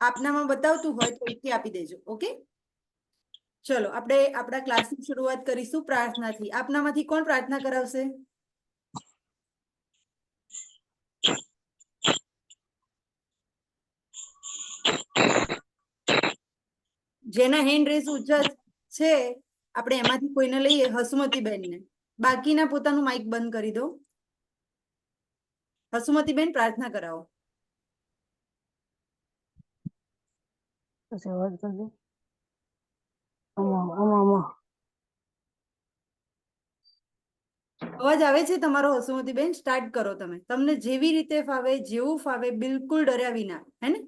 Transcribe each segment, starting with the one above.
આપનામાં બતાવતું હોય તો અહીંથી આપી દેજો. ઓકે, ચલો આપણે આપણા ક્લાસની શરૂઆત કરીશું પ્રાર્થનાથી. આપનામાંથી કોણ પ્રાર્થના કરાવશે? જેના હેન્ડ રેઝ ઊંચા છે આપણે એમાંથી કોઈને લઈએ. હસુમતીબેનને. બાકીના પોતાનું માઇક બંધ કરી દો. હસુમતીબેન પ્રાર્થના કરાવો. અવાજ આવે છે તમારો હસુમતીબેન? સ્ટાર્ટ કરો તમે. તમને જેવી રીતે ફાવે, જેવું ફાવે, બિલકુલ ડર્યા વિના, હે ને?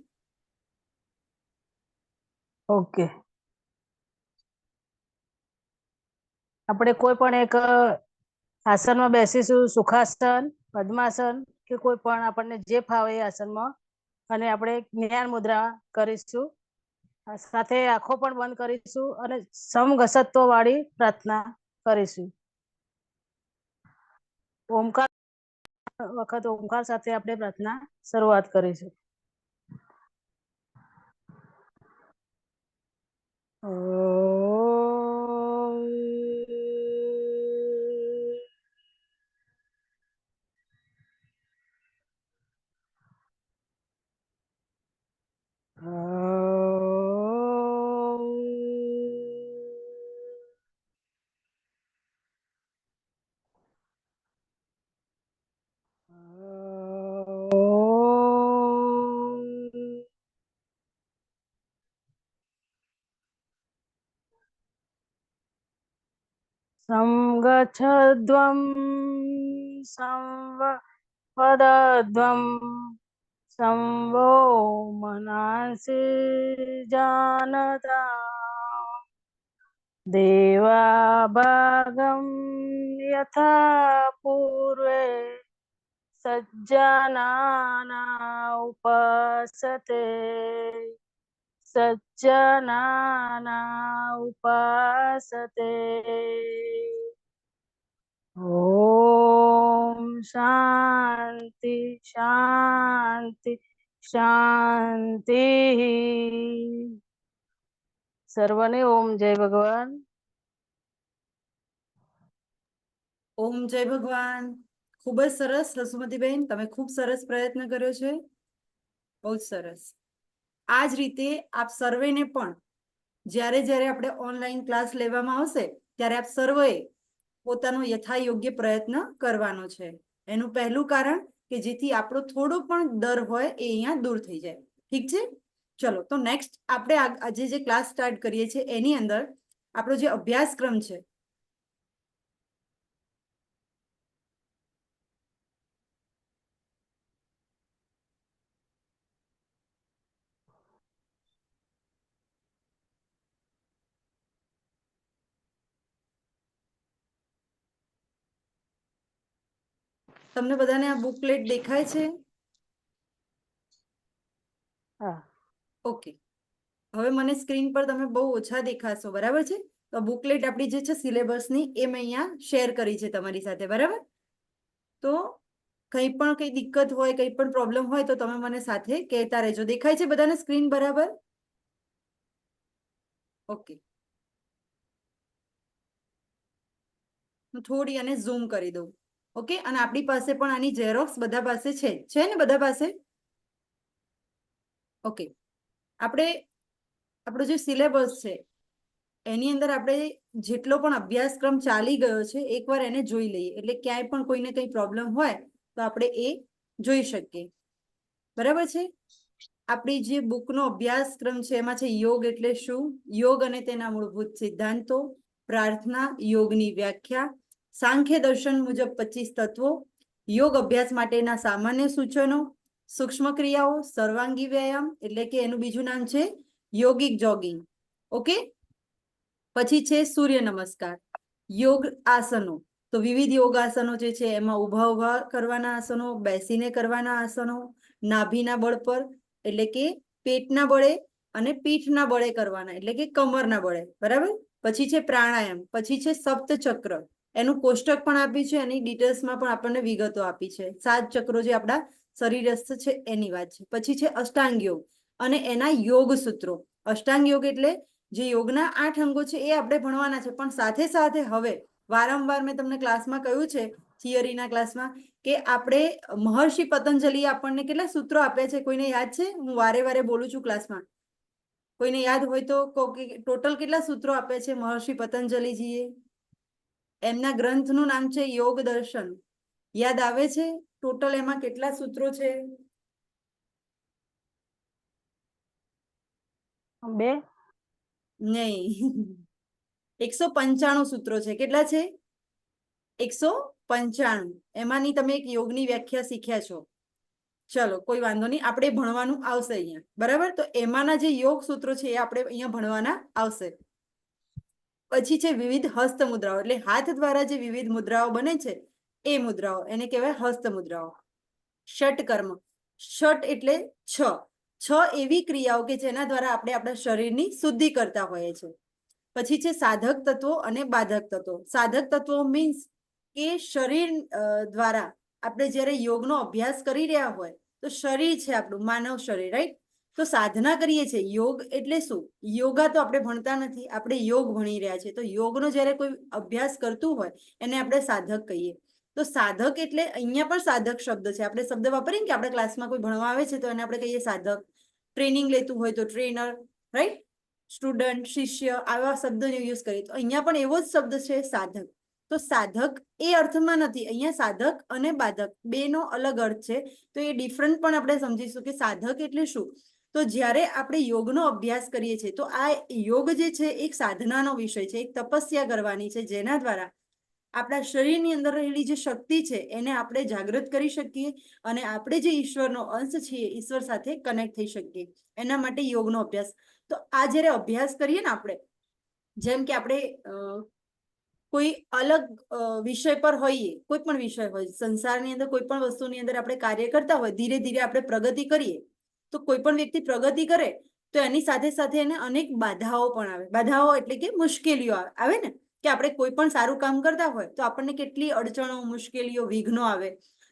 ઓકે, આપણે કોઈ પણ એક આસનમાં બેસીશું. સુખાસન, પદ્માસન કે કોઈ પણ આપણને જે ફાવે એ આસનમાં, અને આપણે જ્ઞાન મુદ્રા કરીશું. સાથે આંખો પણ બંધ કરીશું અને સમઘસત્વ વાળી પ્રાર્થના કરીશું. ઓમકાર વખત ઓમકાર સાથે આપણે પ્રાર્થના શરૂઆત કરીશું. સંગચ્છध्वं संवदध्वं संवो मनांसि जानता देवाभागं यथा पूर्वे सज्जनाना उपासते सज्जनाना उपासते। ओम शांति शांति शांति। सर्वने ओम जय भगवान. ઓમ જય ભગવાન. ખૂબ જ સરસ હસુમતીબેન, તમે ખૂબ સરસ પ્રયત્ન કર્યો છે. બહુ જ સરસ. આ જ રીતે આપ સર્વેને પણ જ્યારે જ્યારે આપણે ઓનલાઈન ક્લાસ લેવામાં આવશે ત્યારે આપ સર્વે પોતાનો યથાયોગ્ય પ્રયત્ન કરવાનો છે. એનું પહેલું કારણ કે જેથી આપણો થોડો પણ ડર હોય એ અહીંયા દૂર થઈ જાય. ઠીક છે? ચલો, તો નેક્સ્ટ આપણે આજે જે ક્લાસ સ્ટાર્ટ કરીએ છીએ એની અંદર આપણો જે અભ્યાસક્રમ છે તમને બધાને આ બુકલેટ દેખાય છે? હા, ઓકે. હવે મને સ્ક્રીન પર તમે બહુ ઓછા દેખાશો, બરાબર છે? તો બુકલેટ આપણી જે છે સિલેબસની એ મેં અહીંયા શેર કરી છે તમારી સાથે, બરાબર? તો કંઈ પણ કંઈ દિક્કત હોય, કંઈ પણ પ્રોબ્લેમ હોય તો તમે મને સાથે કહેતા રહેજો. દેખાય છે બધાને સ્ક્રીન બરાબર? ઓકે, હું થોડી આને ઝૂમ કરી દઉં. ઓકે, અને આપણી પાસે પણ આની ઝેરોક્સ બધા પાસે છે ને? બધા પાસે? ઓકે, આપણે આપણો જે સિલેબસ છે એની અંદર આપણે જેટલો પણ અભ્યાસક્રમ ચાલી ગયો છે એકવાર એને જોઈ લઈએ, એટલે ક્યાંય પણ કોઈને કંઈ પ્રોબ્લેમ હોય તો આપણે એ જોઈ શકીએ. બરાબર છે? આપણી જે બુકનો અભ્યાસક્રમ છે એમાં છે યોગ એટલે શું, યોગ અને તેના મૂળભૂત સિદ્ધાંતો, પ્રાર્થના, યોગની વ્યાખ્યા, સાંખ્ય દર્શન મુજબ 25 તત્વો, યોગ અભ્યાસ માટેના સામાન્ય સૂચનો, સૂક્ષ્મ ક્રિયાઓ, સર્વાંગી વ્યાયામ એટલે કે એનું બીજું નામ છે યોગિક જોગિંગ. ઓકે, પછી છે સૂર્ય નમસ્કાર, યોગ આસનો. તો વિવિધ યોગાસનો જે છે એમાં ઊભા ઊભા કરવાના આસનો, બેસીને કરવાના આસનો, નાભીના બળ પર એટલે કે પેટના બળે અને પીઠના બળે કરવાના એટલે કે કમરના બળે, બરાબર? પછી છે પ્રાણાયામ, પછી છે સપ્તચક્ર, એનું કોષ્ટક પણ આપ્યું છે, એની ડિટેલ્સમાં પણ આપણને વિગતો આપી છે. 7 ચક્રો જે આપણા શરીરસ્થ છે એની વાત છે. પછી છે અષ્ટાંગ યોગ, અને એના યોગ સૂત્રો. અષ્ટાંગ યોગ એટલે જે યોગના 8 અંગો છે એ આપણે ભણવાના છે, પણ સાથે સાથે હવે વારંવાર મેં તમને ક્લાસમાં કહ્યું છે, થિયરીના ક્લાસમાં, કે આપણે મહર્ષિ પતંજલિ આપણને કેટલા સૂત્રો આપ્યા છે, કોઈને યાદ છે? હું વારે વારે બોલું છું ક્લાસમાં, કોઈને યાદ હોય તો ટોટલ કેટલા સૂત્રો આપ્યા છે મહર્ષિ પતંજલિજીએ? એમના ગ્રંથનું નામ છે યોગ દર્શન. યાદ આવે છે ટોટલ એમાં કેટલા સૂત્રો છે? 2 નહીં, 195 સૂત્રો છે. કેટલા છે? 195. એમાંની તમે એક યોગની વ્યાખ્યા શીખ્યા છો. ચલો, કોઈ વાંધો નહીં, આપણે ભણવાનું આવશે અહીંયા, બરાબર? તો એમાંના જે યોગ સૂત્રો છે એ આપણે અહીંયા ભણવાના આવશે. પછી છે વિવિધ હસ્ત મુદ્રાઓ, એટલે હાથ દ્વારા જે વિવિધ મુદ્રાઓ બને છે એ મુદ્રાઓ, એને કહેવાય હસ્ત મુદ્રાઓ. ષટકર્મ, ષટ એટલે 6 એવી ક્રિયાઓ કે જેના દ્વારા આપણે આપણા શરીરની શુદ્ધિ કરતા હોઈએ છીએ. પછી છે સાધક તત્વો અને બાધક તત્વો. સાધક તત્વો મીન્સ કે શરીર દ્વારા આપણે જ્યારે યોગનો અભ્યાસ કરી રહ્યા હોય તો શરીર છે આપણું માનવ શરીર, રાઈટ? તો સાધના કરીએ છીએ. યોગ એટલે શું? યોગા તો આપણે ભણતા નથી, આપણે યોગ ભણી રહ્યા છીએ. તો યોગનો જ્યારે કોઈ અભ્યાસ કરતું હોય એને આપણે સાધક કહીએ. તો સાધક એટલે અહીંયા પણ સાધક શબ્દ છે. આપણે શબ્દ વાપરીએ કે આપણે ક્લાસમાં કોઈ ભણવા આવે છે તો એને આપણે કહીએ સાધક. ટ્રેનિંગ લેતું હોય તો ટ્રેનર, રાઈટ? સ્ટુડન્ટ, શિષ્ય, આવા શબ્દોનો યુઝ કરીએ. તો અહીંયા પણ એવો જ શબ્દ છે સાધક. તો સાધક એ અર્થમાં નથી, અહીંયા સાધક અને બાધક બેનો અલગ અર્થ છે. તો એ ડિફરન્ટ પણ આપણે સમજીશું કે સાધક એટલે શું. તો જ્યારે આપણે યોગનો અભ્યાસ કરીએ છીએ તો આ યોગ જે છે એક સાધનાનો વિષય છે, એક તપસ્યા કરવાની છે, જેના દ્વારા આપણા શરીરની અંદર રહેલી જે શક્તિ છે એને આપણે જાગૃત કરી શકીએ અને આપણે જે ઈશ્વરનો અંશ છીએ ઈશ્વર સાથે કનેક્ટ થઈ શકીએ. એના માટે યોગનો અભ્યાસ. તો આ જ્યારે અભ્યાસ કરીએ ને આપણે, જેમ કે આપણે કોઈ અલગ વિષય પર હોઈએ, કોઈ પણ વિષય હોય, સંસારની અંદર કોઈ પણ વસ્તુની અંદર આપણે કાર્ય કરતા હોય, ધીરે ધીરે આપણે પ્રગતિ કરીએ, તો કોઈ પણ વ્યક્તિ પ્રગતિ કરે તો એની સાથે સાથે એને અનેક બાધાઓ પણ આવે. બાધાઓ એટલે કે મુશ્કેલીઓ આવે ને, કે આપણે કોઈ પણ સારું કામ કરતા હોય તો આપણને કેટલી અડચણો, મુશ્કેલીઓ, વિઘ્નો આવે.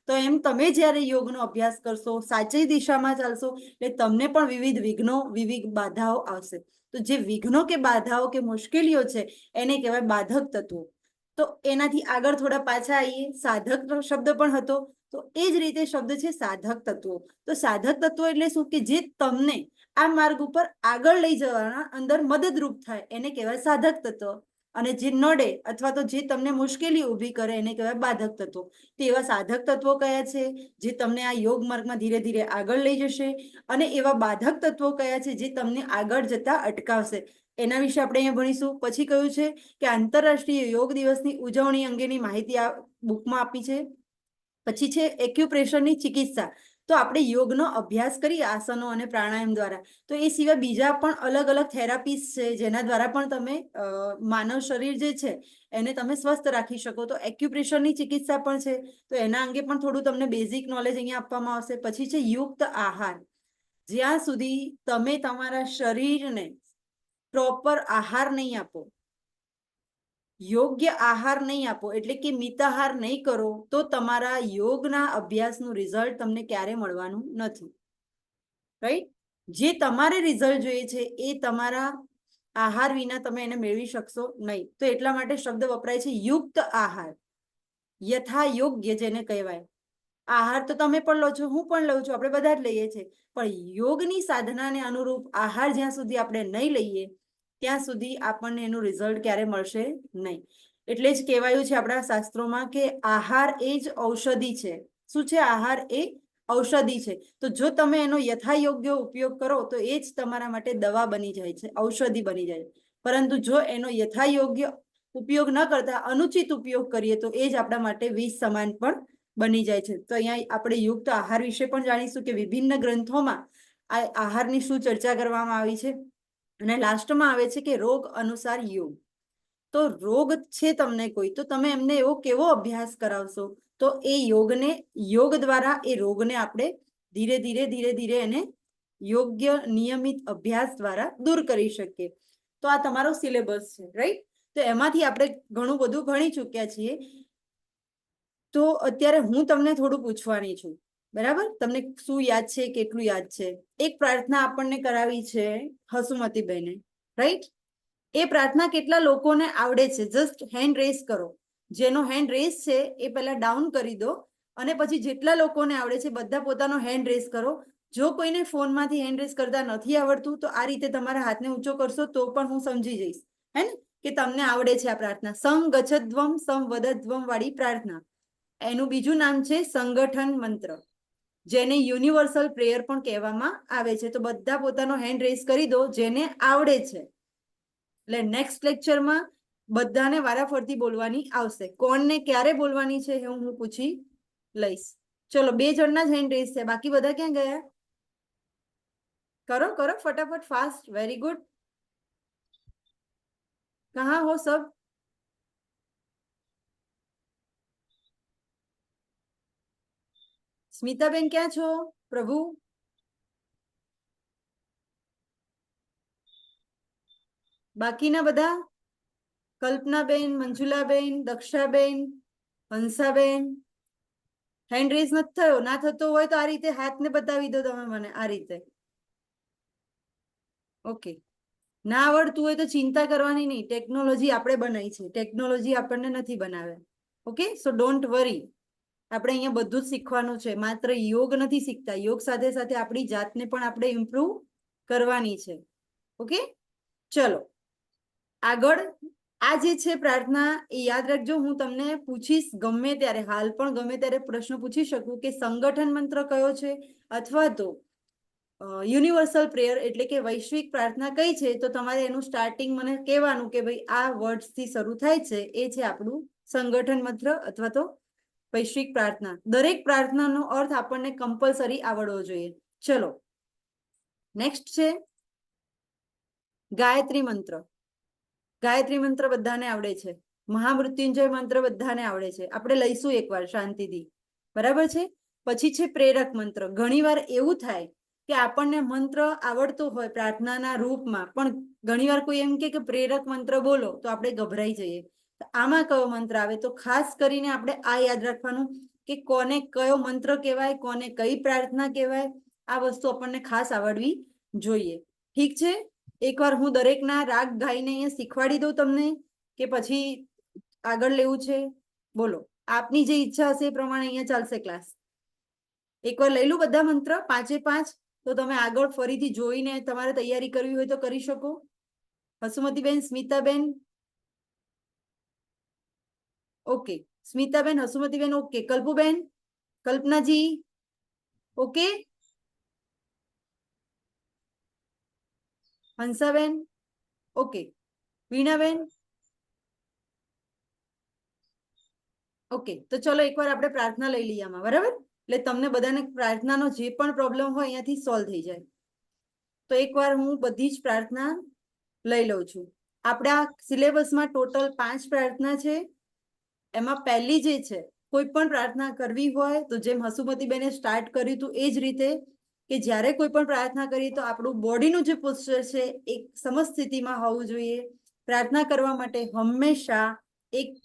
તો એમ તમે જ્યારે યોગનો અભ્યાસ કરશો, સાચી દિશામાં ચાલશો, એટલે તમને પણ વિવિધ વિઘ્નો, વિવિધ બાધાઓ આવશે. તો જે વિઘ્નો કે બાધાઓ કે મુશ્કેલીઓ છે એને કહેવાય બાધક તત્વો. તો એનાથી આગળ થોડા પાછા આવીએ, સાધક શબ્દ પણ હતો, તો એ જ રીતે શબ્દ છે સાધક તત્વો. તો સાધક તત્વો એટલે શું? કે જે તમને આ માર્ગ ઉપર આગળ લઈ જવાના અંદર મદદરૂપ થાય એને કહેવાય સાધક તત્વ. અને જે નડે અથવા તો જે તમને મુશ્કેલી ઊભી કરે એને કહેવાય બાધક તત્વો. તો એવા સાધક તત્વો કયા છે જે તમને આ યોગ માર્ગમાં ધીરે ધીરે આગળ લઈ જશે, અને એવા બાધક તત્વો કયા છે જે તમને આગળ જતા અટકાવશે, એના વિશે આપણે અહીંયા ભણીશું. પછી કહ્યું છે કે આંતરરાષ્ટ્રીય યોગ દિવસની ઉજવણી અંગેની માહિતી આ બુકમાં આપી છે. પછી છે એક્યુપ્રેશરની ચિકિત્સા. તો આપણે યોગનો અભ્યાસ કરીએ આસનો અને પ્રાણાયામ દ્વારા, તો એ સિવાય બીજા પણ અલગ અલગ થેરાપીસ છે જેના દ્વારા પણ તમે માનવ શરીર જે છે એને તમે સ્વસ્થ રાખી શકો. તો એક્યુપ્રેશરની ચિકિત્સા પણ છે. તો એના અંગે પણ થોડું તમને બેઝિક નોલેજ અહીંયા આપવામાં આવશે. પછી છે યુક્ત આહાર. જ્યાં સુધી તમે તમારા શરીરને પ્રોપર આહાર નહીં આપો, યોગ્ય આહાર નહીં આપો, એટલે કે મિતાહાર નહીં કરો, તો તમારા યોગના અભ્યાસનું રિઝલ્ટ તમને ક્યારે મળવાનું નથી, રાઈટ? જે તમારે રિઝલ્ટ જોઈએ છે એ તમારા આહાર વિના તમે એને મેળવી શકશો નહીં. તો એટલા માટે શબ્દ વપરાય છે યુક્ત આહાર, યથા યોગ્ય જેને કહેવાય. આહાર તો તમે પણ લો છો, હું પણ લઉં છું, આપણે બધા જ લઈએ છીએ, પણ યોગની સાધનાને અનુરૂપ આહાર જ્યાં સુધી આપણે નહીં લઈએ ત્યાં સુધી આપણને એનું રિઝલ્ટ ક્યારે મળશે નહીં. એટલે જ કહેવાયું છે આપણા શાસ્ત્રોમાં કે આહાર એ જ ઔષધિ છે. શું છે? આહાર એ ઔષધિ છે. તો જો તમે એનો યથાયોગ્ય ઉપયોગ કરો તો એ જ તમારા માટે દવા બની જાય છે, ઔષધિ બની જાય છે. પરંતુ જો એનો યથાયોગ્ય ઉપયોગ ન કરતા અનુચિત ઉપયોગ કરીએ તો એ જ આપણા માટે વિષ સમાન પણ બની જાય છે. તો અહીંયા આપણે યુક્ત આહાર વિશે પણ જાણીશું કે વિભિન્ન ગ્રંથોમાં આ આહારની શું ચર્ચા કરવામાં આવી છે. અને લાસ્ટમાં આવે છે કે રોગ અનુસાર યોગ. તો રોગ છે તમને કોઈ, તો તમે એમને એવો કેવો અભ્યાસ કરાવશો તો એ યોગ દ્વારા એ રોગને આપણે ધીરે ધીરે ધીરે ધીરે એને યોગ્ય નિયમિત અભ્યાસ દ્વારા દૂર કરી શકીએ. તો આ તમારો સિલેબસ છે, રાઈટ? તો એમાંથી આપણે ઘણું બધું ભણી ચૂક્યા છીએ. તો અત્યારે હું તમને થોડું પૂછવાની છું બરાબર, તમને શું યાદ છે, કેટલું યાદ છે? એક પ્રાર્થના આપણને કરાવી છે હસુમતીબેને, રાઈટ? એ પ્રાર્થના કેટલા લોકોને આવડે છે? જસ્ટ હેન્ડ રેઝ કરો. જેનો હેન્ડ રેઝ છે એ પહેલા ડાઉન કરી દો, અને પછી જેટલા લોકોને આવડે છે બધા પોતાનો હેન્ડ રેઝ કરો. જો કોઈને ફોનમાંથી હેન્ડ રેઝ કરતા નથી આવડતું તો આ રીતે તમારા હાથને ઊંચો કરશો તો પણ હું સમજી જઈશ, હે ને, કે તમને આવડે છે આ પ્રાર્થના. સંગચ્છધ્વમ સંવદધ્વમ વાળી પ્રાર્થના. એનું બીજું નામ છે સંગઠન મંત્ર, જેને યુનિવર્સલ પ્રેયર પણ કહેવામાં આવે છે. તો બધા પોતાનો હેન્ડ રેઝ કરી દો જેને આવડે છે. એટલે નેક્સ્ટ લેક્ચરમાં બધાને વારાફરતી બોલવાની આવશે. કોણને ક્યારે બોલવાની છે એ હું પૂછી લઈશ. ચલો, 2 જણના જ હેન્ડ રેઝ છે, બાકી બધા ક્યાં ગયા? કરો કરો ફટાફટ, ફાસ્ટ. Very good. કહા હો સબ? સ્મિતાબેન ક્યાં છો? પ્રભુ, બાકીના બધા? કલ્પનાબેન, મંજુલાબેન, દક્ષાબેન, હંસાબેન. હેન્ડ રેઝ નથી થયો. ના થતો હોય તો આ રીતે હાથને બતાવી દો તમે મને, આ રીતે. ઓકે. ના આવડતું હોય તો ચિંતા કરવાની નહીં, ટેકનોલોજી આપણે બનાવી છે, ટેકનોલોજી આપણને નથી બનાવ્યા. Okay, so don't worry. આપણે અહીંયા બધું જ શીખવાનું છે, માત્ર યોગ નથી શીખતા, યોગ સાથે સાથે આપણી જાતને પણ આપણે ઇમ્પ્રૂવ કરવાની છે. ઓકે, ચલો આગળ. આ જે છે પ્રાર્થના એ યાદ રાખજો, હું તમને પૂછીશ ગમે ત્યારે, હાલ પણ ગમે ત્યારે પ્રશ્ન પૂછી શકું કે સંગઠન મંત્ર કયો છે, અથવા તો યુનિવર્સલ પ્રેયર એટલે કે વૈશ્વિક પ્રાર્થના કઈ છે. તો તમારે એનું સ્ટાર્ટિંગ મને કહેવાનું કે ભાઈ આ વર્ડ્સથી શરૂ થાય છે, એ છે આપણું સંગઠન મંત્ર અથવા તો વૈશ્વિક પ્રાર્થના. દરેક પ્રાર્થનાનો અર્થ આપણને કમ્પલસરી આવડવો જોઈએ. ચલો નેક્સ્ટ છે ગાયત્રી મંત્ર. ગાયત્રી મંત્ર બધાને આવડે છે. મહામૃત્યુંજય મંત્ર બધાને આવડે છે. આપણે લઈશું એકવાર શાંતિથી, બરાબર છે? પછી છે પ્રેરક મંત્ર. ઘણીવાર એવું થાય કે આપણને મંત્ર આવડતો હોય પ્રાર્થનાના રૂપમાં, પણ ઘણીવાર કોઈ એમ કે પ્રેરક મંત્ર બોલો તો આપણે ગભરાઈ જઈએ. આમાં કયો મંત્ર આવે? તો ખાસ કરીને આપણે આ યાદ રાખવાનું કે કોને કયો મંત્ર કહેવાય, કોને કઈ પ્રાર્થના કહેવાય. આ વસ્તુ આપણને ખાસ આવડવી જોઈએ. ઠીક છે? એકવાર હું દરેકના રાગ ગાઈને અહીંયા શીખવાડી દઉં તમને, કે પછી આગળ લેવું છે? બોલો, આપની જે ઈચ્છા હશે એ પ્રમાણે અહીંયા ચાલશે ક્લાસ. એકવાર લઈ લો બધા મંત્ર 5 તો તમે આગળ ફરીથી જોઈને તમારે તૈયારી કરવી હોય તો કરી શકો. Hasumatiben, Smitaben, okay. Smitaben, Hasumatiben, okay. Kalpuben, Kalpanaji, okay. Hansaben, okay. Veenaben, okay. તો ચલો એકવાર આપણે પ્રાર્થના લઈ લઈએ આમાં, બરાબર? એટલે તમને બધાને પ્રાર્થનાનો જે પણ પ્રોબ્લેમ હોય અહીંયાથી સોલ્વ થઈ જાય. તો એકવાર હું બધી જ પ્રાર્થના લઈ લઉં છું. આપણા સિલેબસમાં ટોટલ 5 પ્રાર્થના છે. એમાં પહેલી જે છે, કોઈ પણ પ્રાર્થના કરવી હોય તો જેમ હસુમતીબેને સ્ટાર્ટ કર્યું હતું એ જ રીતે, કે જ્યારે કોઈ પણ પ્રાર્થના કરીએ તો આપણું બોડીનું જે પોસ્ચર છે એક સમસ્થિતિમાં હોવું જોઈએ. પ્રાર્થના કરવા માટે હંમેશા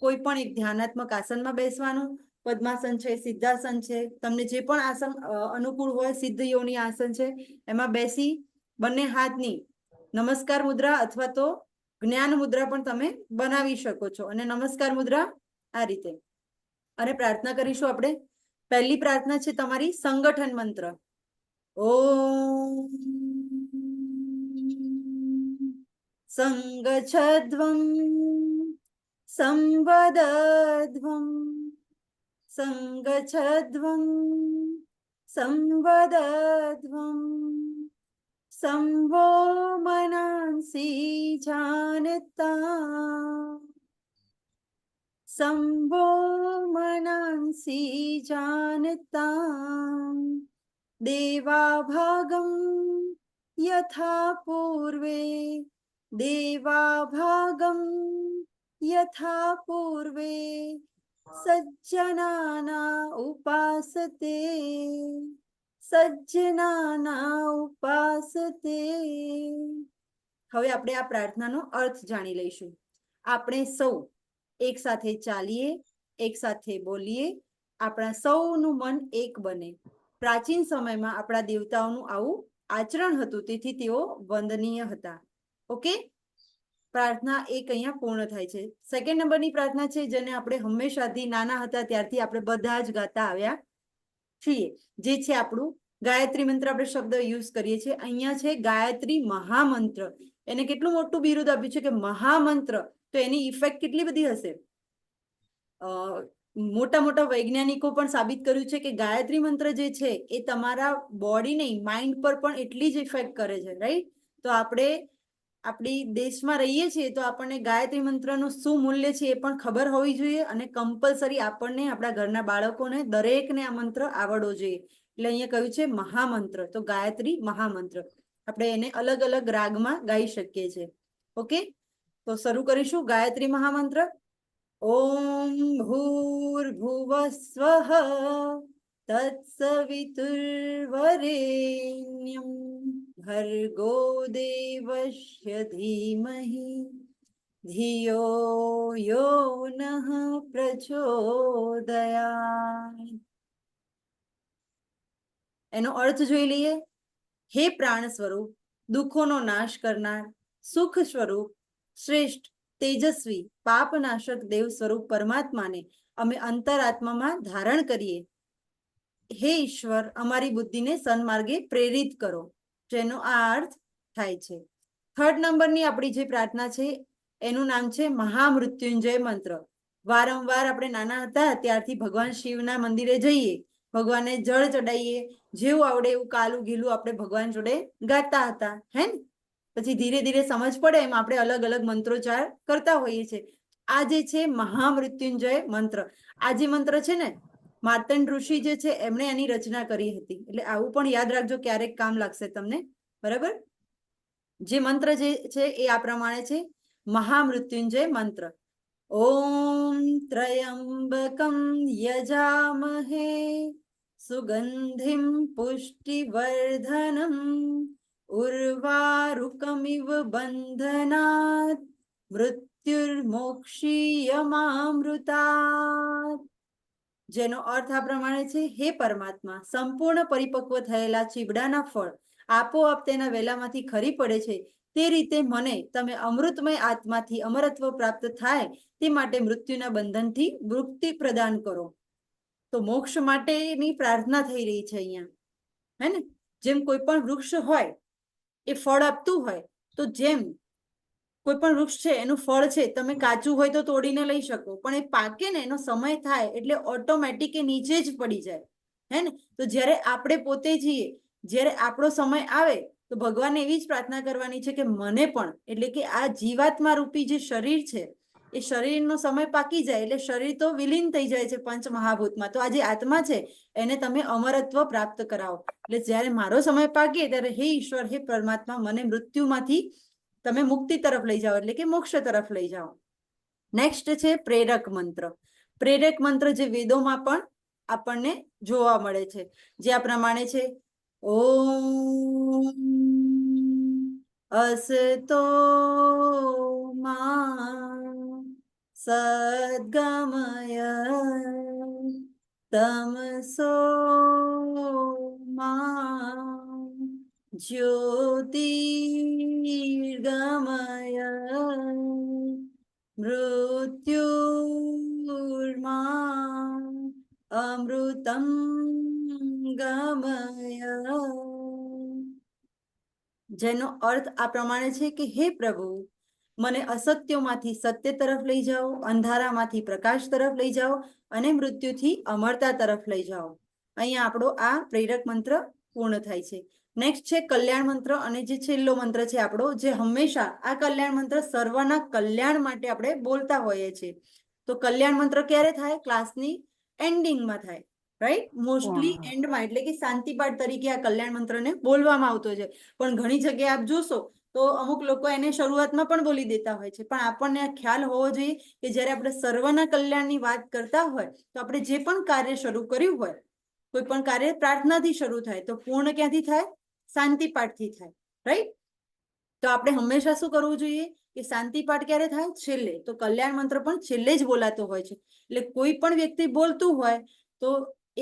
કોઈ પણ એક ધ્યાનાત્મક આસનમાં બેસવાનું. પદ્માસન છે, સિદ્ધાસન છે, તમને જે પણ આસન અનુકૂળ હોય, સિદ્ધ યોની આસન છે, એમાં બેસી બંને હાથની નમસ્કાર મુદ્રા અથવા તો જ્ઞાન મુદ્રા પણ તમે બનાવી શકો છો. અને નમસ્કાર મુદ્રા આ રીતે, અને પ્રાર્થના કરીશું આપણે. પહેલી પ્રાર્થના છે તમારી સંગઠન મંત્ર. ઓમ સંગચ્છધ્વમ સંવદધ્વમ સંગચ્છધ્વમ સંવદધ્વમ સંવો મનાંસી જાનતા સંવો મનાંસી જાનતા દેવાભાગમ યથા પૂર્વે દેવાભાગમ યથા પૂર્વે સજ્જનાના ઉપાસતે સજ્જનાના ઉપાસતે. હવે આપણે આ પ્રાર્થનાનો અર્થ જાણી લઈશું. આપણે સૌ એક સાથે ચાલીએ, એક સાથે બોલીએ, આપણા સૌનું મન એક બને. પ્રાચીન સમયમાં આપણા દેવતાઓનું આવું આચરણ હતું, તેથી તેઓ વંદનીય હતા. ઓકે, પ્રાર્થના એક અહીંયા પૂર્ણ થાય છે. સેકન્ડ નંબરની પ્રાર્થના છે જેને આપણે હંમેશાથી નાના હતા ત્યારથી આપણે બધા જ ગાતા આવ્યા છીએ, જે છે આપણું ગાયત્રી મંત્ર. આપણે શબ્દ યુઝ કરીએ છીએ. અહીંયા છે ગાયત્રી મહામંત્ર. એને કેટલું મોટું બિરુદ આપ્યું છે કે મહામંત્ર. તો એની ઇફેક્ટ કેટલી બધી હશે. મોટા મોટા વૈજ્ઞાનિકો પણ સાબિત કર્યું છે કે ગાયત્રી મંત્ર જે છે એ તમારા બોડી નહીં, માઇન્ડ પર પણ એટલી જ ઇફેક્ટ કરે છે, રાઈટ. તો આપણે આપણી દેશમાં રહીએ છીએ તો આપણને ગાયત્રી મંત્રનું શું મૂલ્ય છે એ પણ ખબર હોવી જોઈએ, અને કમ્પલસરી આપણને આપણા ઘરના બાળકોને દરેકને આ મંત્ર આવડવો જોઈએ. એટલે અહીંયા કહ્યું છે મહામંત્ર, તો ગાયત્રી મહામંત્ર. આપણે એને અલગ અલગ રાગમાં ગાઈ શકીએ છીએ. ઓકે, તો શરૂ કરીશું ગાયત્રી મહામંત્ર. ઓમ ભૂર્ભુવસ્વઃ તત્સવિતુર્વરેણ્યં ભર્ગો દેવસ્ય ધીમહિ ધિયો યો નઃ પ્રચોદયાત. એનો અર્થ જોઈ લઈએ. હે પ્રાણ સ્વરૂપ, દુઃખોનો નાશ કરનાર, સુખ સ્વરૂપ, શ્રેષ્ઠ, તેજસ્વી, પાપનાશક દેવ સ્વરૂપ પરમાત્માને અમે અંતરાત્મામાં ધારણ કરીએ. હે ઈશ્વર, અમારી બુદ્ધિને સન્માર્ગે પ્રેરિત કરો, જેનો આ અર્થ થાય છે. થર્ડ નંબરની આપણી જે પ્રાર્થના છે એનું નામ છે મહામૃત્યુંજય મંત્ર. વારંવાર આપણે નાના હતા ત્યારથી ભગવાન શિવના મંદિરે જઈએ, ભગવાનને જળ ચડાવીએ, જેવું આવડે એવું કાલું ગીલું આપણે ભગવાન જોડે ગાતા હતા, હે ને. પછી ધીરે ધીરે સમજ પડે એમ આપણે અલગ અલગ મંત્રોચ્ચાર કરતા હોઈએ છીએ. આ જે છે મહામૃત્યુંજય મંત્ર, આ જે મંત્ર છે ને, માર્તંડ ઋષિ જે છે એમણે એની રચના કરી હતી. એટલે આવું પણ યાદ રાખજો, ક્યારેક કામ લાગશે તમને. બરાબર. જે મંત્ર જે છે એ આ પ્રમાણે છે, મહામૃત્યુંજય મંત્ર. ઓમ ત્રયંબકમ યજામહે સુગંધિમ પુષ્ટિવર્ધનમ ઉર્વારુકમિવ બંધનાત મૃત્યુર્મોક્ષીયમામૃતાત. જેનો અર્થ આ પ્રમાણે છે, હે પરમાત્મા, સંપૂર્ણ પરિપક્વ થયેલા ચીબડાના ફળ આપોઆપ તેના વેલામાંથી ખરી પડે છે, તે રીતે મને તમે અમૃતમય આત્માથી અમરત્વ પ્રાપ્ત થાય તે માટે મૃત્યુના બંધનથી મુક્તિ પ્રદાન કરો. તો મોક્ષ માટેની પ્રાર્થના થઈ રહી છે અહીંયા, હે ને. જેમ કોઈ પણ વૃક્ષ હોય એ ફળ આપતું હોય, તો જેમ કોઈ પણ વૃક્ષ છે એનું ફળ છે, તમે કાચું હોય તો તોડીને લઈ શકો, પણ એ પાકે ને એનો સમય થાય એટલે ઓટોમેટિક એ નીચે જ પડી જાય, હે ને. તો જ્યારે આપણે પોતે જઈએ, જ્યારે આપણો સમય આવે તો ભગવાનને એવી જ પ્રાર્થના કરવાની છે કે મને પણ, એટલે કે આ જીવાત્મા રૂપી જે શરીર છે એ શરીરનો સમય પાકી જાય એટલે શરીર તો વિલીન થઈ જાય છે પંચ મહાભૂતમાં. તો આ જે આત્મા છે એને તમે અમરત્વ પ્રાપ્ત કરાવો. એટલે જ્યારે મારો સમય પાકે ત્યારે હે ઈશ્વર, હે પરમાત્મા, મને મૃત્યુમાંથી તમે મુક્તિ તરફ લઈ જાઓ, એટલે કે મોક્ષ તરફ લઈ જાઓ. નેક્સ્ટ છે પ્રેરક મંત્ર. પ્રેરક મંત્ર જે વેદોમાં પણ આપણને જોવા મળે છે, જે આ પ્રમાણે છે. ઓમ અસતો મા સદ્ગમય તમસો મા જ્યોતિર્ગમય મૃત્યુર્મા અમૃતમ ગમય. જેનો અર્થ આ પ્રમાણે છે કે હે પ્રભુ, મને અસત્યોમાંથી સત્ય તરફ લઈ જાઓ, અંધારામાંથી પ્રકાશ તરફ લઈ જાઓ, અને મૃત્યુથી અમરતા તરફ લઈ જાઓ. અહીંયા આપણો આ પ્રેરક મંત્ર પૂર્ણ થાય છે. નેક્સ્ટ છે કલ્યાણ મંત્ર, અને જે છેલ્લો મંત્ર છે આપણો, જે હંમેશા આ કલ્યાણ મંત્ર સર્વના કલ્યાણ માટે આપણે બોલતા હોઈએ છીએ. તો કલ્યાણ મંત્ર ક્યારે થાય? ક્લાસની એન્ડિંગમાં થાય, રાઈટ. મોસ્ટલી એન્ડમાં, એટલે કે શાંતિપાઠ તરીકે આ કલ્યાણ મંત્રને બોલવામાં આવતો છે. પણ ઘણી જગ્યાએ આપ જોશો તો અમુક લોકો એને શરૂઆતમાં પણ બોલી દેતા હોય છે. પણ આપણને આ ખ્યાલ હોવો જોઈએ કે જ્યારે આપણે સર્વના કલ્યાણની વાત કરતા હોય તો આપણે જે પણ કાર્ય શરૂ કર્યું હોય, કોઈ પણ કાર્ય પ્રાર્થનાથી શરૂ થાય તો પૂર્ણ ક્યાંથી થાય? શાંતિપાઠથી થાય, રાઈટ. તો આપણે હંમેશા શું કરવું જોઈએ કે શાંતિપાઠ ક્યારે થાય? છેલ્લે. તો કલ્યાણ મંત્ર પણ છેલ્લે જ બોલાતો હોય છે. એટલે કોઈ પણ વ્યક્તિ બોલતું હોય તો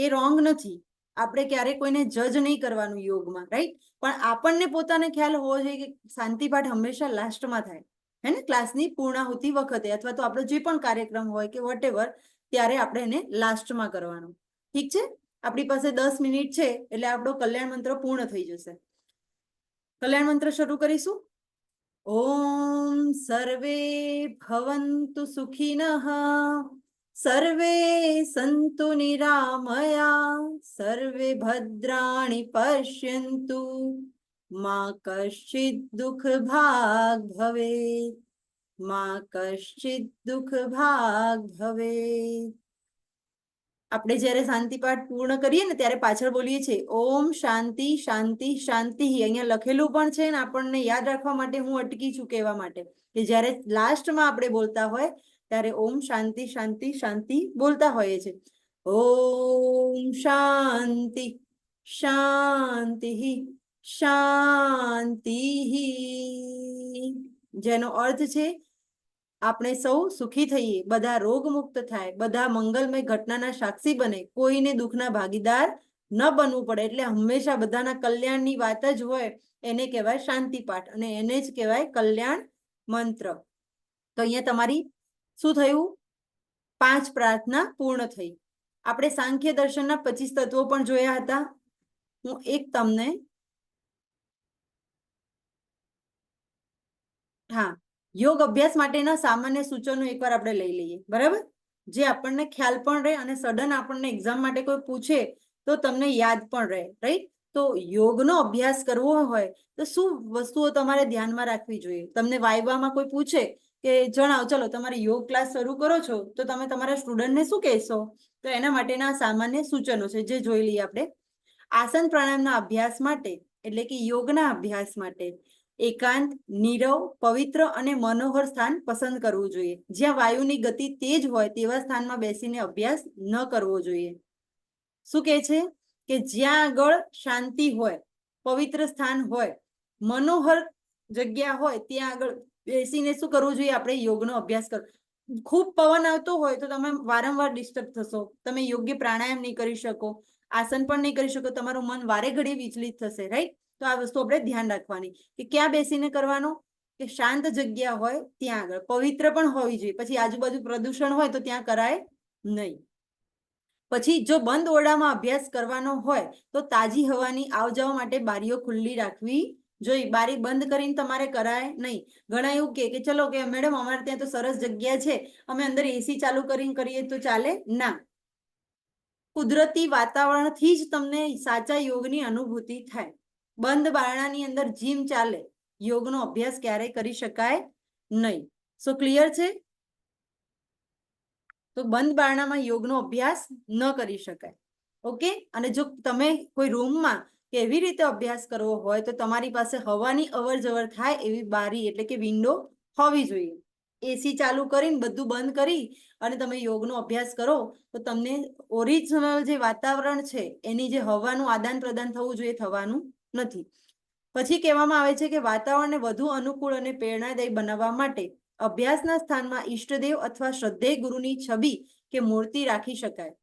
એ રોંગ નથી. આપણે ક્યારેય કોઈને જજ નહીં કરવાનું યોગમાં, રાઈટ? પણ આપણને પોતાને ખ્યાલ હોવો જોઈએ કે શાંતિ પાઠ હંમેશા લાસ્ટમાં થાય, હે ને, ક્લાસની પૂર્ણાહુતિ વખતે, અથવા તો આપણો જે પણ કાર્યક્રમ હોય કે વોટેવર, ત્યારે આપણે એને લાસ્ટમાં કરવાનો. ઠીક છે? આપણી પાસે 10 મિનિટ છે એટલે આપણો કલ્યાણ મંત્ર પૂર્ણ થઈ જશે. કલ્યાણ મંત્ર શરૂ કરીશું. ઓમ સર્વે ભવન્તુ સુખિનઃ, સર્વે સંતુ નિરામયા, સર્વે ભદ્રાણિ પશ્યન્તુ, મા કશ્ચિદ દુઃખ ભાગ ભવેત, મા કશ્ચિદ દુઃખ ભાગ ભવેત. આપણે જ્યારે શાંતિ પાઠ પૂર્ણ કરીએ ને ત્યારે પાછળ બોલીએ છીએ ઓમ શાંતિ શાંતિ શાંતિ. અહીંયા લખેલું પણ છે ને આપણને યાદ રાખવા માટે હું અટકી છું કહેવા માટે કે જ્યારે લાસ્ટમાં આપણે બોલતા હોય ત્યારે ઓમ શાંતિ શાંતિ શાંતિ બોલતા હોઈએ છે. ઓમ શાંતિ શાંતિ શાંતિ, જેનો અર્થ છે આપણે સૌ સુખી થઈએ, બધા રોગમુક્ત થાય, બધા મંગલમય ઘટનાના સાક્ષી બને, કોઈને દુઃખના ભાગીદાર ન બનવું પડે. એટલે હંમેશા બધાના કલ્યાણની વાત જ હોય, એને કહેવાય શાંતિ પાઠ, અને એને જ કહેવાય કલ્યાણ મંત્ર. તો અહીંયા તમારી શું થયું? 5 પ્રાર્થના પૂર્ણ થઈ. આપણે સાંખ્ય દર્શનના 25 તત્વો પણ જોયા હતા. હું એક તમને યોગ અભ્યાસ માટેના સામાન્ય સૂચનો એકવાર આપણે લઈ લઈએ, બરાબર? જે આપણને ખ્યાલ પણ રહે અને સડન આપણને એક્ઝામ માટે કોઈ પૂછે તો તમને યાદ પણ રહે, રાઈટ? તો યોગનો અભ્યાસ કરવો હોય તો શું વસ્તુઓ તમારે ધ્યાનમાં રાખવી જોઈએ? તમને વાઇવામાં કોઈ પૂછે કે જણાવો, ચલો તમારે યોગ ક્લાસ શરૂ કરો છો, તો તમે તમારા સ્ટુડન્ટને શું કહેશો? તો એના માટેના સામાન્ય સૂચનો છે જે જોઈ લઈએ આપણે. આસન પ્રાણાયામના અભ્યાસ માટે, એટલે કે યોગના અભ્યાસ માટે એકાંત, નીરવ, પવિત્ર અને મનોહર સ્થાન પસંદ કરવું જોઈએ. જ્યાં વાયુની ગતિ તેજ હોય તેવા સ્થાનમાં બેસીને અભ્યાસ ન કરવો જોઈએ. શું કહે છે? કે જ્યાં આગળ શાંતિ હોય, પવિત્ર સ્થાન હોય, મનોહર જગ્યા હોય, ત્યાં આગળ બેસીને શું કરવું જોઈએ? આપણે યોગનો અભ્યાસ કરવો. ખૂબ પવન આવતો હોય તો તમે વારંવાર ડિસ્ટર્બ થશો, તમે યોગ્ય પ્રાણાયામ નહીં કરી શકો, આસન પણ નહીં કરી શકો, તમારું મન વારે ઘડી વિચલિત થશે, રાઈટ? તો આ વસ્તુ આપણે ધ્યાન રાખવાની કે ક્યાં બેસીને કરવાનો, કે શાંત જગ્યા હોય ત્યાં આગળ, પવિત્ર પણ હોવી જોઈએ. પછી આજુબાજુ પ્રદૂષણ હોય તો ત્યાં કરાય નહીં. પછી જો બંધ ઓરડામાં અભ્યાસ કરવાનો હોય તો તાજી હવાની આવ જવા માટે બારીઓ ખુલ્લી રાખવી જોઈએ. બારી બંધ કરીને તમારે કરાય નહીં. ઘણા એવું કે ચલો કે મેડમ અમારે ત્યાં તો સરસ જગ્યા છે, અમે અંદર એસી ચાલુ કરીને કરીએ તો ચાલે? ના. કુદરતી વાતાવરણથી જ તમને સાચા યોગની અનુભૂતિ થાય. બંધ બારણાની અંદર જીમ ચાલે, યોગનો અભ્યાસ ક્યારેય કરી શકાય નહીં. સો ક્લિયર છે? તો બંધ બારણામાં યોગનો અભ્યાસ ન કરી શકાય. ઓકે? અને જો તમે કોઈ રૂમમાં કેવી રીતે અભ્યાસ કરવો હોય તો તમારી પાસે હવાની અવર જવર થાય એવી બારી એટલે કે વિન્ડો હોવી જોઈએ. એસી ચાલુ કરીને બધું બંધ કરી અને તમે યોગનો અભ્યાસ કરો તો તમને ઓરિજિનલ જે વાતાવરણ છે એની જે હવાનું આદાન પ્રદાન થવું જોઈએ થવાનું નથી. પછી કહેવામાં આવે છે કે વાતાવરણને વધુ અનુકૂળ અને પ્રેરણાદાયી બનાવવા માટે અભ્યાસના સ્થાનમાં ઈષ્ટદેવ અથવા શ્રદ્ધેય ગુરુની છબી કે મૂર્તિ રાખી શકાય.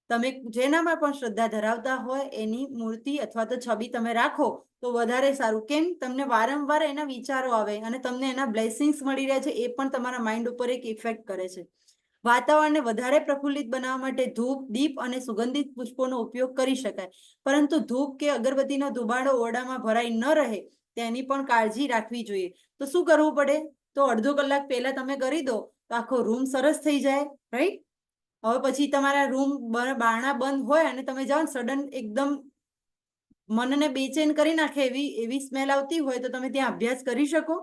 તમે જેનામાં પણ શ્રદ્ધા ધરાવતા હોય એની મૂર્તિ અથવા તો છબી તમે રાખો તો વધારે સારું. કેમ? તમને વારંવાર એના વિચારો આવે અને તમને એના બ્લેસિંગ્સ મળી રહે છે, એ પણ તમારા માઇન્ડ ઉપર એક ઇફેક્ટ કરે છે. વાતાવરણને વધારે પ્રફુલ્લિત બનાવવા માટે ધૂપ, દીપ અને સુગંધિત પુષ્પોનો ઉપયોગ કરી શકાય, પરંતુ ધૂપ કે અગરબત્તીનો ધુમાડો ઓરડામાં ભરાઈ ન રહે તેની પણ કાળજી રાખવી જોઈએ. તો શું કરવું પડે? તો અડધો કલાક પહેલા તમે કરી દો તો આખો રૂમ સરસ થઈ જાય, રાઈટ? હવે પછી તમારા રૂમ બારણા બંધ હોય અને તમે જાઓ ને સડન એકદમ મનને બેચેન કરી નાખે એવી સ્મેલ આવતી હોય તો તમે ત્યાં અભ્યાસ કરી શકો?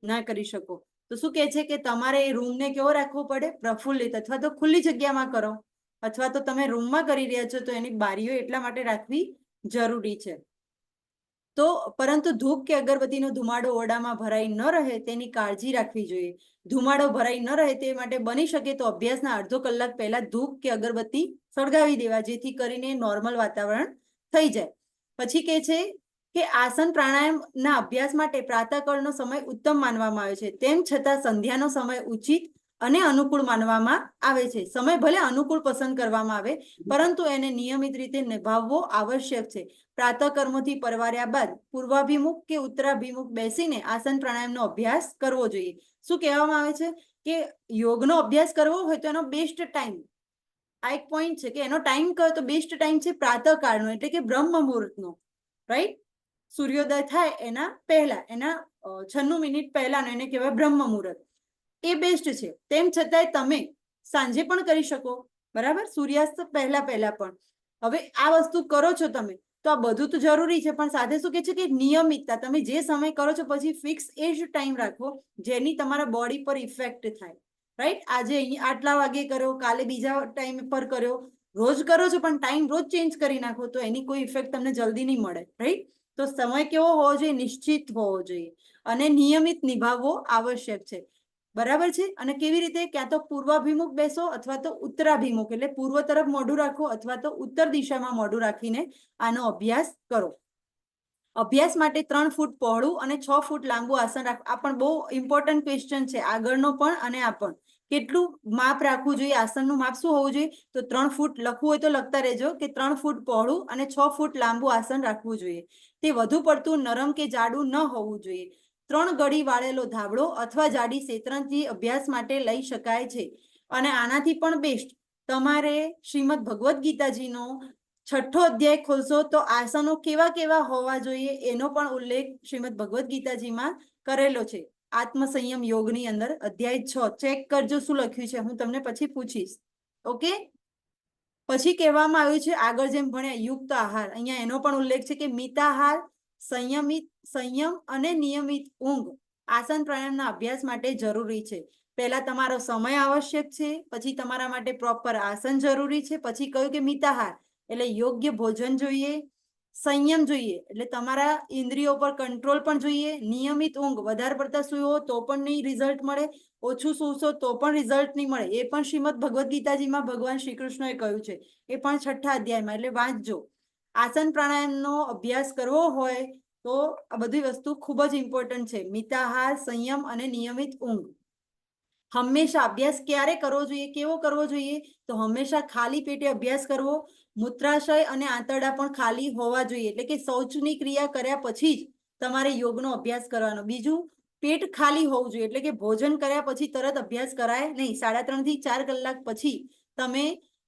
ના કરી શકો. તો શું કહે છે કે તમારે એ રૂમને કેવો રાખવો પડે? પ્રફુલ્લિત, અથવા તો ખુલ્લી જગ્યામાં કરો, અથવા તો તમે રૂમમાં કરી રહ્યા છો તો એની બારીઓ એટલા માટે રાખવી જરૂરી છે. તો પરંતુ ધૂપ કે અગરબત્તીનો ધુમાડો ઓરડામાં ભરાઈ ન રહે તેની કાળજી રાખવી જોઈએ. ધુમાડો ભરાઈ ન રહે તે માટે બની શકે તો અભ્યાસના અડધો કલાક પહેલા ધૂપ કે અગરબત્તી સળગાવી દેવા, જેથી કરીને નોર્મલ વાતાવરણ થઈ જાય. પછી કહે છે કે આસન પ્રાણાયામના અભ્યાસ માટે પ્રાતઃકાળનો સમય ઉત્તમ માનવામાં આવે છે, તેમ છતાં સંધ્યાનો સમય ઉચિત અને અનુકૂળ માનવામાં આવે છે. સમય ભલે અનુકૂળ પસંદ કરવામાં આવે, પરંતુ એને નિયમિત રીતે નિભાવવો આવશ્યક છે. પ્રાતઃ કર્મોથી પરવાર્યા બાદ પૂર્વાભિમુખ કે ઉત્તરાભિમુખ બેસીને આસન પ્રાણાયામનો અભ્યાસ કરવો જોઈએ. શું કહેવામાં આવે છે કે યોગનો અભ્યાસ કરવો હોય તો એનો બેસ્ટ ટાઈમ, આ એક પોઈન્ટ છે કે એનો ટાઈમ કયો તો બેસ્ટ ટાઈમ છે પ્રાતઃકાળનો, એટલે કે બ્રહ્મ મુહૂર્તનો, રાઈટ? સૂર્યોદય થાય એના પહેલા, એના 96 મિનિટ પહેલાનો એને કહેવાય બ્રહ્મ મુહૂર્ત. એ બેસ્ટ છે. તેમ છતાંય તમે સાંજે પણ કરી શકો, બરાબર, સૂર્યાસ્ત પહેલા પણ. હવે આ વસ્તુ કરો છો તમે તો આ બધું તો જરૂરી છે, પણ સાથે શું કે છે કે નિયમિતતા, તમે જે સમય કરો છો પછી ફિક્સ એ જ ટાઈમ રાખો જેની તમારા બોડી પર ઇફેક્ટ થાય, રાઈટ? આજે અહીં આટલા વાગે કર્યો, કાલે બીજા ટાઈમ પર કર્યો, રોજ કરો છો પણ ટાઈમ રોજ ચેન્જ કરી નાખો તો એની કોઈ ઇફેક્ટ તમને જલ્દી નહીં મળે, રાઈટ? તો સમય કેવો હોવો જોઈએ? નિશ્ચિત હોવો જોઈએ અને નિયમિત નિભાવવો આવશ્યક છે, બરાબર છે? અને કેવી રીતે? ક્યાં તો પૂર્વાભિમુખ બેસો અથવા તો ઉત્તરાભિમુખ, એટલે પૂર્વ તરફ મોઢું રાખો અથવા તો ઉત્તર દિશામાં મોઢું રાખીને આનો અભ્યાસ કરો. અભ્યાસ માટે 3 ફૂટ પહોળું અને 6 ફૂટ લાંબુ આસન રાખવું. આ પણ બહુ ઇમ્પોર્ટન્ટ ક્વેશ્ચન છે, આગળનો પણ અને આ પણ. કેટલું માપ રાખવું જોઈએ? આસનનું માપ શું હોવું જોઈએ? તો 3 ફૂટ. લખવું હોય તો લખતા રહેજો કે 3 ફૂટ પહોળું અને 6 ફૂટ લાંબુ આસન રાખવું જોઈએ. તે વધુ પડતું નરમ કે જાડું ન હોવું જોઈએ. 3 ગળી વાળેલો ધાબળો અથવા જાડી શેતરંજી અભ્યાસ માટે લઈ શકાય છે. અને આનાથી પણ બેસ્ટ તમારે શ્રીમદ ભગવદ્ ગીતાજીનો 6ઠ્ઠો અધ્યાય ખોલશો તો આસનો કેવા કેવા હોવા જોઈએ એનો પણ ઉલ્લેખ શ્રીમદ ભગવદ્ ગીતાજીમાં કરેલો છે. આત્મસંયમ યોગની અંદર અધ્યાય 6 ચેક કરજો શું લખ્યું છે, હું તમને પછી પૂછીશ. ઓકે, પછી કહેવામાં આવ્યું છે આગળ જેમ ભણ્યા યુક્ત આહાર, અહીંયા એનો પણ ઉલ્લેખ છે કે મિતાહાર, સંયમ અને નિયમિત ઊંઘ આસન પ્રાણાયામના અભ્યાસ માટે જરૂરી છે. પહેલા તમારો સમય આવશ્યક છે, પછી તમારા માટે પ્રોપર આસન જરૂરી છે, પછી કહ્યું કે મિતાહાર એટલે યોગ્ય ભોજન જોઈએ, સંયમ જોઈએ એટલે તમારા ઇન્દ્રિયો પર કંટ્રોલ પણ જોઈએ, નિયમિત ઊંઘ, વધારે પડતા સૂવો તો પણ નહીં રિઝલ્ટ મળે, ઓછું સૂશો તો પણ રિઝલ્ટ નહીં મળે. એ પણ શ્રીમદ ભગવદ્ ગીતાજીમાં ભગવાન શ્રી કૃષ્ણએ કહ્યું છે, એ પણ 6ઠ્ઠા અધ્યાયમાં, એટલે વાંચજો. આસન પ્રાણાયામનો અભ્યાસ કરવો હોય તો આ બધી વસ્તુ ખૂબ જ ઇમ્પોર્ટન્ટ છે. મિતાહાર, સંયમ અને નિયમિત ઊંઘ. હંમેશા અભ્યાસ ક્યારે કરવો જોઈએ, કેવો કરવો જોઈએ? તો હંમેશા ખાલી પેટે અભ્યાસ કરવો. મૂત્રાશય અને આંતરડા પણ ખાલી હોવા જોઈએ, એટલે કે શૌચની ક્રિયા કર્યા પછી જ તમારે યોગનો અભ્યાસ કરવાનો. બીજું, પેટ ખાલી હોવું જોઈએ, એટલે કે ભોજન કર્યા પછી તરત અભ્યાસ કરાય નહીં. 3.5 થી 4 કલાક પછી તમે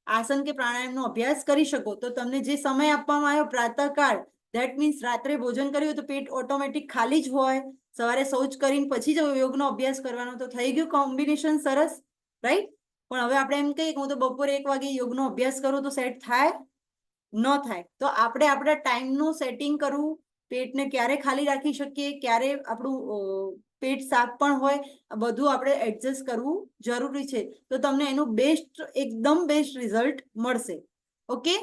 આસન કે પ્રાણાયામનો અભ્યાસ કરી શકો. તો તમને જે સમય આપવામાં આવ્યો પ્રાતઃકાળ, ધેટ મીન્સ રાત્રે ભોજન કર્યું તો પેટ ઓટોમેટિક ખાલી જ હોય, સવારે શૌચ કરીને પછી જ યોગનો અભ્યાસ કરવાનો, તો થઈ ગયું કોમ્બિનેશન સરસ, રાઈટ? પણ હવે આપણે એમ કહીએ કે હું તો બપોરે 1 વાગે યોગનો અભ્યાસ કરું તો સેટ થાય? ન થાય. તો આપણે આપણા ટાઈમનું સેટિંગ કરવું, પેટને ક્યારે ખાલી રાખી શકીએ, ક્યારે આપણું પેટ સાફ પણ હોય, બધું આપણે એડજસ્ટ કરવું જરૂરી છે. તો તમને એનું બેસ્ટ, એકદમ બેસ્ટ રિઝલ્ટ મળશે. ઓકે,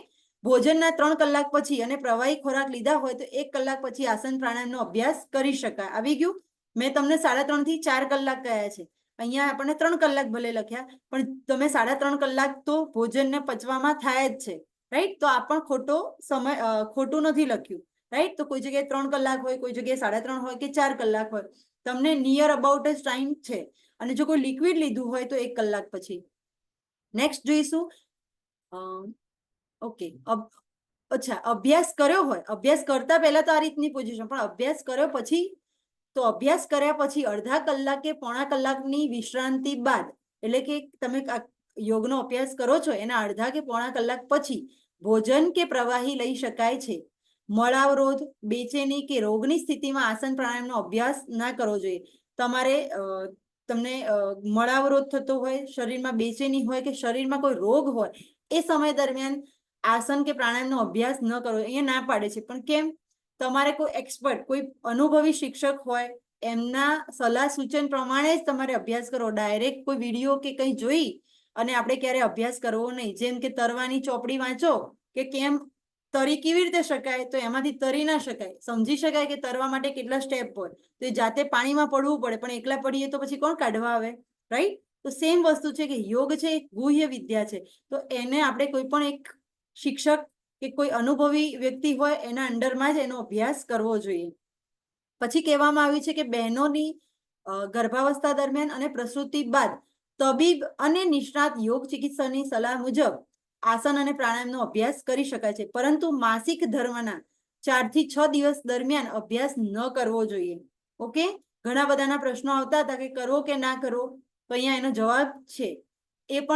ભોજનના 3 કલાક પછી અને પ્રવાહી ખોરાક લીધા હોય તો 1 કલાક પછી આસન પ્રાણાયામનો અભ્યાસ કરી શકાય. આવી ગયું? મેં તમને 3.5 થી 4 કલાક કહ્યા છે, અહીંયા આપણને 3 કલાક ભલે લખ્યા, પણ તમે 3.5 કલાક તો ભોજનને પચવામાં થાય જ છે, રાઈટ? તો આ પણ ખોટો સમય, ખોટું નથી લખ્યું, રાઈટ? તો કોઈ જગ્યાએ 3 કલાક હોય, કોઈ જગ્યાએ 3.5 હોય કે 4 કલાક હોય, તમને નિયર અબાઉટ જ ટાઈમ છે. અને જો કોઈ લિક્વિડ લીધું હોય તો 1 કલાક પછી. નેક્સ્ટ જોઈશું. ઓકે, અચ્છા, અભ્યાસ કર્યો હોય, અભ્યાસ કરતા પહેલા તો આ રીતની પોઝિશન, પણ અભ્યાસ કર્યો પછી, તો અભ્યાસ કર્યા પછી અડધા કલાક કે પોણા કલાકની વિશ્રાંતિ બાદ, એટલે કે તમે યોગનો અભ્યાસ કરો છો એના અડધા કે પોણા કલાક પછી ભોજન કે પ્રવાહી લઈ શકાય છે. મળાવરોધ, બેચેની કે રોગની સ્થિતિમાં આસન પ્રાણાયામનો અભ્યાસ ના કરવો જોઈએ. તમારે તમને મળાવરોધ થતો હોય, શરીરમાં બેચેની હોય કે શરીરમાં કોઈ રોગ હોય, એ સમય દરમિયાન આસન કે પ્રાણાયામનો અભ્યાસ ન કરવો. અહીંયા ના પાડે છે, પણ કેમ? તમારે કોઈ એક્સપર્ટ, કોઈ અનુભવી શિક્ષક હોય, એમના સલાહ સૂચન પ્રમાણે જ તમારે અભ્યાસ કરવો. ડાયરેક્ટ કોઈ વિડીયો કે કંઈ જોઈ અને આપણે ક્યારે અભ્યાસ કરવો નહીં. જેમ કે તરવાની ચોપડી વાંચો કે કેમ તરી કેવી રીતે શકાય, તો એમાંથી તરી ના શકાય. સમજી શકાય કે તરવા માટે કેટલા સ્ટેપ હોય, તો એ જાતે પાણીમાં પડવું પડે, પણ એકલા પડીએ તો પછી કોણ કાઢવા આવે, રાઈટ? તો સેમ વસ્તુ છે કે યોગ છે એક ગુહ્ય વિદ્યા છે, તો એને આપણે કોઈ પણ એક શિક્ષક કે કોઈ અનુભવી વ્યક્તિ હોય એના અંડરમાં જ એનો અભ્યાસ કરવો જોઈએ. પછી કહેવામાં આવ્યું છે કે બહેનોની ગર્ભાવસ્થા દરમિયાન અને પ્રસૂતિ બાદ તબીબ અને નિષ્ણાત યોગ ચિકિત્સકની સલાહ મુજબ આસન અને પ્રાણાયામનો અભ્યાસ કરી શકાય છે, પરંતુ માસિક ધર્મના 4 થી 6 દિવસ દરમિયાન અભ્યાસ ન કરવો જોઈએ. ઓકે, ઘણા બધાના પ્રશ્નો આવતા હતા કે કરવો કે ના કરવો, તો અહીંયા એનો જવાબ છે. એ પણ